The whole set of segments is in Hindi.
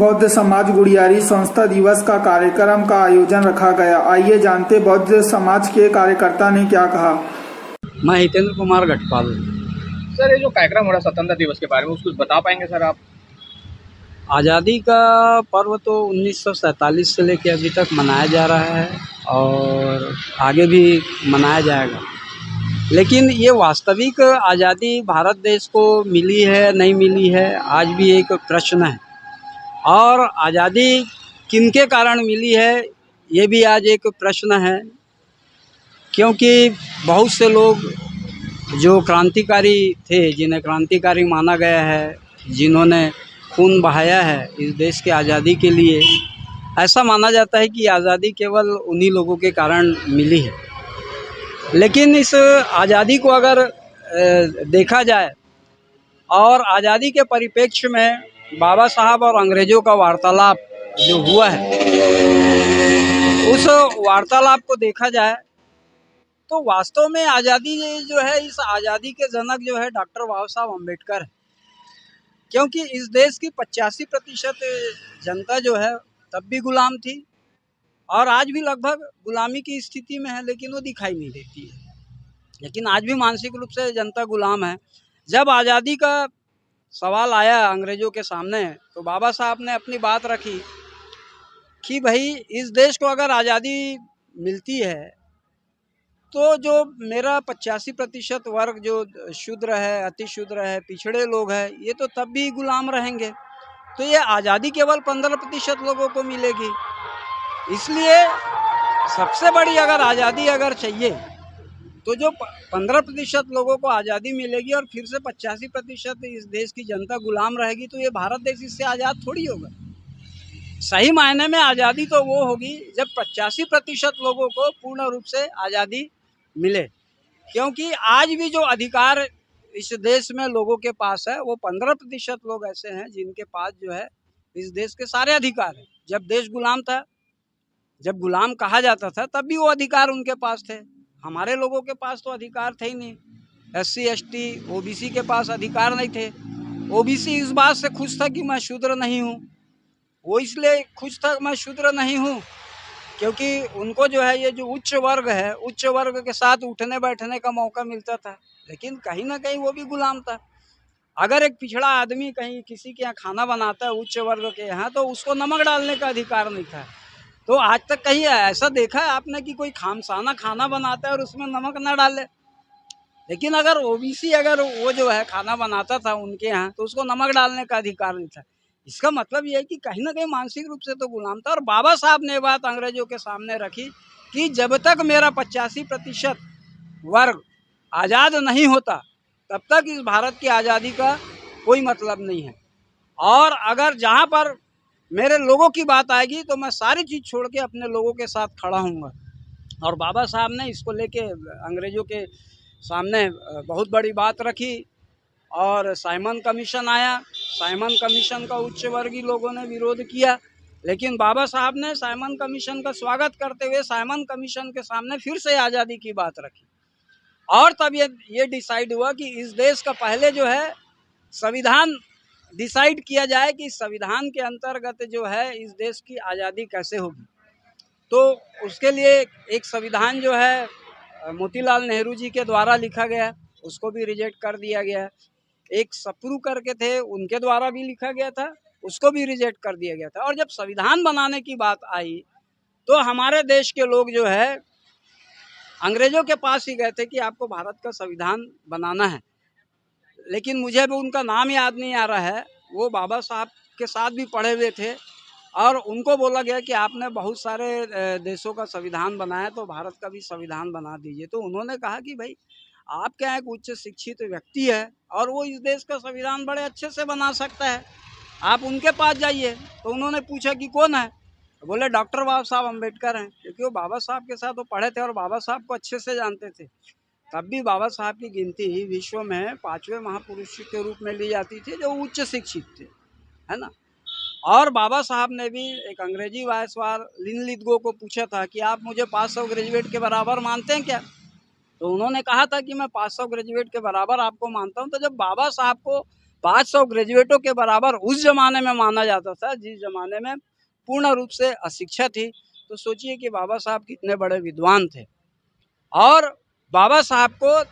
बौद्ध समाज गुड़ियारी संस्था दिवस का कार्यक्रम का आयोजन रखा गया। आइए जानते बौद्ध समाज के कार्यकर्ता ने क्या कहा। मैं हितेंद्र कुमार गठपाल। सर, ये जो कार्यक्रम हो रहा है स्वतंत्रता दिवस के बारे में, उसको बता पाएंगे सर आप? आज़ादी का पर्व तो 1947 से लेकर अभी तक मनाया जा रहा है और आगे भी मनाया जाएगा। लेकिन ये वास्तविक आज़ादी भारत देश को मिली है नहीं मिली है, आज भी एक प्रश्न है। और आज़ादी किनके कारण मिली है, ये भी आज एक प्रश्न है, क्योंकि बहुत से लोग जो क्रांतिकारी थे, जिन्हें क्रांतिकारी माना गया है, जिन्होंने खून बहाया है इस देश के आज़ादी के लिए, ऐसा माना जाता है कि आज़ादी केवल उन्हीं लोगों के कारण मिली है। लेकिन इस आज़ादी को अगर देखा जाए और आज़ादी के परिप्रेक्ष्य में बाबा साहब और अंग्रेज़ों का वार्तालाप जो हुआ है, उस वार्तालाप को देखा जाए तो वास्तव में आज़ादी जो है, इस आज़ादी के जनक जो है डॉक्टर बाबा साहब अम्बेडकर है। क्योंकि इस देश की 85% जनता जो है तब भी गुलाम थी और आज भी लगभग गुलामी की स्थिति में है, लेकिन वो दिखाई नहीं देती है। लेकिन आज भी मानसिक रूप से जनता गुलाम है। जब आज़ादी का सवाल आया अंग्रेज़ों के सामने, तो बाबा साहब ने अपनी बात रखी कि भाई इस देश को अगर आज़ादी मिलती है तो जो मेरा 85% वर्ग जो शूद्र है, अति शूद्र है, पिछड़े लोग हैं, ये तो तब भी गुलाम रहेंगे। तो ये आज़ादी केवल 15% लोगों को मिलेगी। इसलिए सबसे बड़ी अगर आज़ादी अगर चाहिए तो जो 15% लोगों को आज़ादी मिलेगी और फिर से 85% इस देश की जनता गुलाम रहेगी, तो ये भारत देश इससे आज़ाद थोड़ी होगा। सही मायने में आज़ादी तो वो होगी जब 85% लोगों को पूर्ण रूप से आज़ादी मिले। क्योंकि आज भी जो अधिकार इस देश में लोगों के पास है, वो 15% लोग ऐसे हैं जिनके पास जो है इस देश के सारे अधिकार हैं। जब देश गुलाम था, जब गुलाम कहा जाता था, तब भी वो अधिकार उनके पास थे। हमारे लोगों के पास तो अधिकार थे ही नहीं। SC ST OBC के पास अधिकार नहीं थे। OBC इस बात से खुश था कि मैं शूद्र नहीं हूँ। वो इसलिए खुश था मैं शूद्र नहीं हूँ क्योंकि उनको जो है ये जो उच्च वर्ग है, उच्च वर्ग के साथ उठने बैठने का मौका मिलता था। लेकिन कहीं ना कहीं वो भी गुलाम था। अगर एक पिछड़ा आदमी कहीं किसी के यहाँ खाना बनाता है उच्च वर्ग के यहाँ, तो उसको नमक डालने का अधिकार नहीं था। तो आज तक कहीं ऐसा देखा है आपने कि कोई खामसाना खाना बनाता है और उसमें नमक ना डाले? लेकिन अगर OBC अगर वो जो है खाना बनाता था उनके यहाँ, तो उसको नमक डालने का अधिकार नहीं था। इसका मतलब ये है कि कहीं ना कहीं मानसिक रूप से तो गुलाम था। और बाबा साहब ने बात अंग्रेजों के सामने रखी कि जब तक मेरा 85% वर्ग आज़ाद नहीं होता, तब तक इस भारत की आज़ादी का कोई मतलब नहीं है। और अगर जहाँ पर मेरे लोगों की बात आएगी तो मैं सारी चीज़ छोड़ के अपने लोगों के साथ खड़ा हूँगा। और बाबा साहब ने इसको लेके अंग्रेज़ों के सामने बहुत बड़ी बात रखी और साइमन कमीशन आया। साइमन कमीशन का उच्च वर्गीय लोगों ने विरोध किया, लेकिन बाबा साहब ने साइमन कमीशन का स्वागत करते हुए साइमन कमीशन के सामने फिर से आज़ादी की बात रखी। और तब ये डिसाइड हुआ कि इस देश का पहले जो है संविधान डिसाइड किया जाए कि संविधान के अंतर्गत जो है इस देश की आज़ादी कैसे होगी। तो उसके लिए एक संविधान जो है मोतीलाल नेहरू जी के द्वारा लिखा गया, उसको भी रिजेक्ट कर दिया गया। एक सप्रू करके थे, उनके द्वारा भी लिखा गया था, उसको भी रिजेक्ट कर दिया गया था। और जब संविधान बनाने की बात आई तो हमारे देश के लोग जो है अंग्रेजों के पास ही गए थे कि आपको भारत का संविधान बनाना है। लेकिन मुझे भी उनका नाम याद नहीं आ रहा है। वो बाबा साहब के साथ भी पढ़े हुए थे और उनको बोला गया कि आपने बहुत सारे देशों का संविधान बनाया, तो भारत का भी संविधान बना दीजिए। तो उन्होंने कहा कि भाई आपके यहाँ एक उच्च शिक्षित व्यक्ति है और वो इस देश का संविधान बड़े अच्छे से बना सकता है, आप उनके पास जाइए। तो उन्होंने पूछा कि कौन है? बोले डॉक्टर बाबा साहब अम्बेडकर हैं, क्योंकि वो बाबा साहब के साथ वो पढ़े थे और बाबा साहब को अच्छे से जानते थे। तब भी बाबा साहब की गिनती विश्व में 5वें महापुरुष के रूप में ली जाती थी जो उच्च शिक्षित थे, है ना। और बाबा साहब ने भी एक अंग्रेजी वायसराय लिनलिथगो को पूछा था कि आप मुझे 500 ग्रेजुएट के बराबर मानते हैं क्या? तो उन्होंने कहा था कि मैं 500 ग्रेजुएट के बराबर आपको मानता हूं। तो जब बाबा साहब को 500 ग्रेजुएटों के बराबर उस जमाने में माना जाता था, जिस जमाने में पूर्ण रूप से अशिक्षा थी। तो सोचिए कि बाबा साहब कितने बड़े विद्वान थे। और बाबा साहब को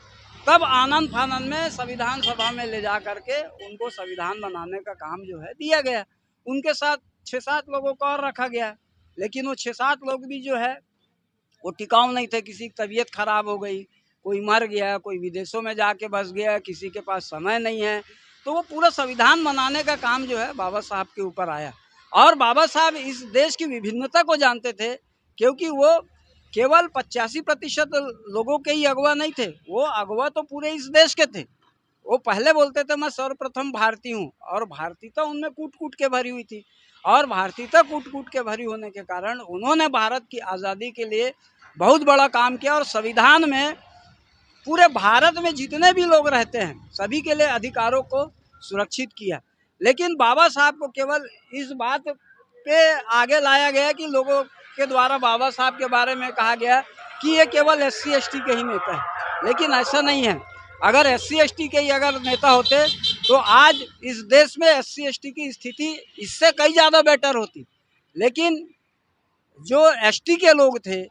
तब आनंद फानंद में संविधान सभा में ले जा करके उनको संविधान बनाने का काम जो है दिया गया। उनके साथ 6-7 लोगों को और रखा गया, लेकिन वो 6-7 लोग भी जो है वो टिकाऊ नहीं थे। किसी की तबीयत खराब हो गई, कोई मर गया, कोई विदेशों में जाके बस गया, किसी के पास समय नहीं है, तो वो पूरा संविधान बनाने का काम जो है बाबा साहब के ऊपर आया। और बाबा साहब इस देश की विभिन्नता को जानते थे, क्योंकि वो केवल 85% लोगों के ही अगुवा नहीं थे, वो अगुवा तो पूरे इस देश के थे। वो पहले बोलते थे मैं सर्वप्रथम भारतीय हूँ, और भारतीयता उनमें कूट कूट के भरी हुई थी। और भारतीयता कूट कूट के भरी होने के कारण उन्होंने भारत की आज़ादी के लिए बहुत बड़ा काम किया। और संविधान में पूरे भारत में जितने भी लोग रहते हैं सभी के लिए अधिकारों को सुरक्षित किया। लेकिन बाबा साहब को केवल इस बात पे आगे लाया गया कि लोगों के द्वारा बाबा साहब के बारे में कहा गया कि ये केवल SC ST के ही नेता है, लेकिन ऐसा नहीं है। अगर SC ST के ही अगर नेता होते तो आज इस देश में SC ST की स्थिति इससे कई ज़्यादा बेटर होती। लेकिन जो ST के लोग थे,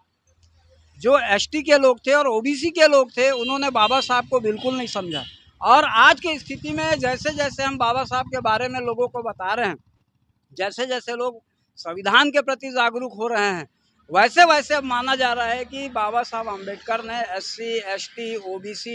जो ST के लोग थे और OBC के लोग थे, उन्होंने बाबा साहब को बिल्कुल नहीं समझा। और आज की स्थिति में जैसे जैसे हम बाबा साहब के बारे में लोगों को बता रहे हैं, जैसे जैसे लोग संविधान के प्रति जागरूक हो रहे हैं, वैसे वैसे अब माना जा रहा है कि बाबा साहब अम्बेडकर ने SC ST OBC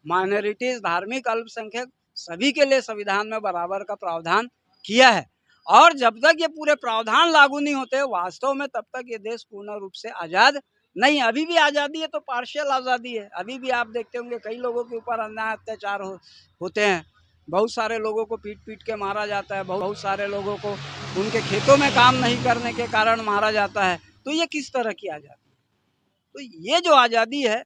माइनॉरिटीज, धार्मिक अल्पसंख्यक सभी के लिए संविधान में बराबर का प्रावधान किया है। और जब तक ये पूरे प्रावधान लागू नहीं होते वास्तव में, तब तक ये देश पूर्ण रूप से आज़ाद नहीं। अभी भी आज़ादी है तो पार्शियल आज़ादी है। अभी भी आप देखते होंगे कई लोगों के ऊपर अन्याय अत्याचार होते हैं, बहुत सारे लोगों को पीट पीट के मारा जाता है, बहुत सारे लोगों को उनके खेतों में काम नहीं करने के कारण मारा जाता है। तो ये किस तरह की आज़ादी? तो ये जो आज़ादी है,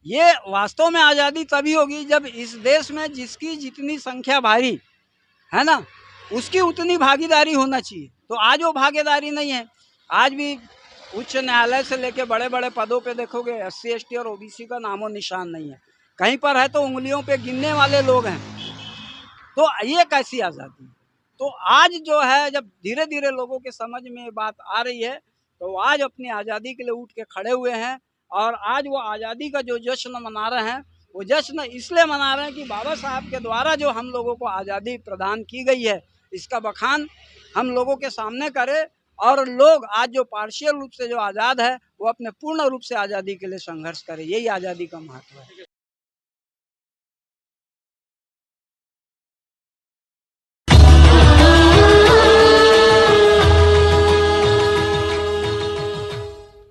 ये वास्तव में आज़ादी तभी होगी जब इस देश में जिसकी जितनी संख्या भारी है ना, उसकी उतनी भागीदारी होना चाहिए। तो आज वो भागीदारी नहीं है। आज भी उच्च न्यायालय से लेके बड़े बड़े पदों पे देखोगे SC ST और OBC का नामो निशान नहीं है। कहीं पर है तो उंगलियों पे गिनने वाले लोग हैं। तो ये कैसी आज़ादी? तो आज जो है जब धीरे धीरे लोगों के समझ में ये बात आ रही है, तो आज अपनी आज़ादी के लिए उठ के खड़े हुए हैं। और आज वो आज़ादी का जो जश्न मना रहे हैं, वो जश्न इसलिए मना रहे हैं कि बाबा साहब के द्वारा जो हम लोगों को आज़ादी प्रदान की गई है, इसका बखान हम लोगों के सामने करें। और लोग आज जो पार्शियल रूप से जो आज़ाद है, वो अपने पूर्ण रूप से आज़ादी के लिए संघर्ष करें। यही आज़ादी का महत्व है।